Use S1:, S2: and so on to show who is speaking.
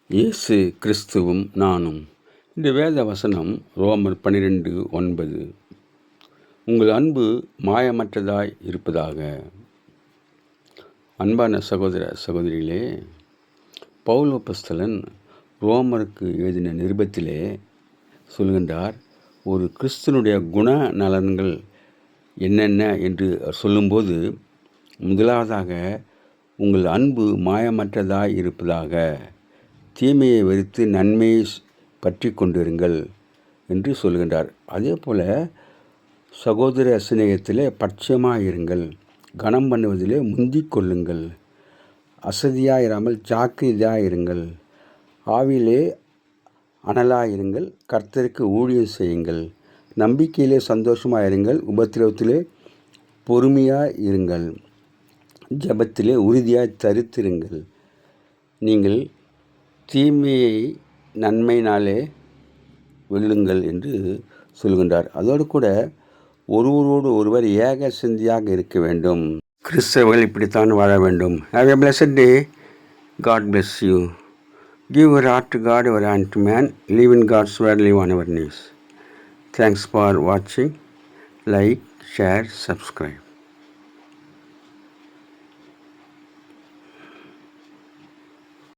S1: இயேசு கிறிஸ்துவும் நானும். இந்த வேத வசனம் ரோமர் 12:9. உங்கள் அன்பு மாயமற்றதாய் இருப்பதாக. அன்பான சகோதர சகோதரிகளே, பவுல் அப்போஸ்தலன் ரோமருக்கு எழுதின நிருபத்திலே சொல்கின்றார், ஒரு கிறிஸ்துவனுடைய குண நலன்கள் என்னென்ன என்று சொல்லும்போது, முதலாவதாக உங்கள் அன்பு மாயமற்றதாய் இருப்பதாக, தீமையை வெறுத்து நன்மையை பற்றி கொண்டிருங்கள் என்று சொல்கின்றார். அதே போல் சகோதர சிநேகத்திலே பட்சமாக இருங்கள், கனம் பண்ணுவதிலே முந்திக் கொள்ளுங்கள், அசதியாக இராமல் ஜாக்கிரதையாக இருங்கள், ஆவியிலே அனலாக இருங்கள், கர்த்தருக்கு ஊழியம் செய்யுங்கள், நம்பிக்கையிலே சந்தோஷமாக இருங்கள், உபத்திரவத்திலே பொறுமையாக இருங்கள், ஜெபத்திலே உறுதியாக தரித்திருங்கள். நீங்கள் தீமையை நன்மையினாலே வெல்லுங்கள் என்று சொல்கின்றார். அதோடு கூட ஒருவரோடு ஒருவர் ஏக சிந்தியாக இருக்க வேண்டும். கிறிஸ்தவர்கள் இப்படித்தான் வாழ வேண்டும். Have a blessed day. God bless you. Give your heart to God, your hand to man. Live in God's word, live on our knees. Thanks for watching. Like, share, subscribe.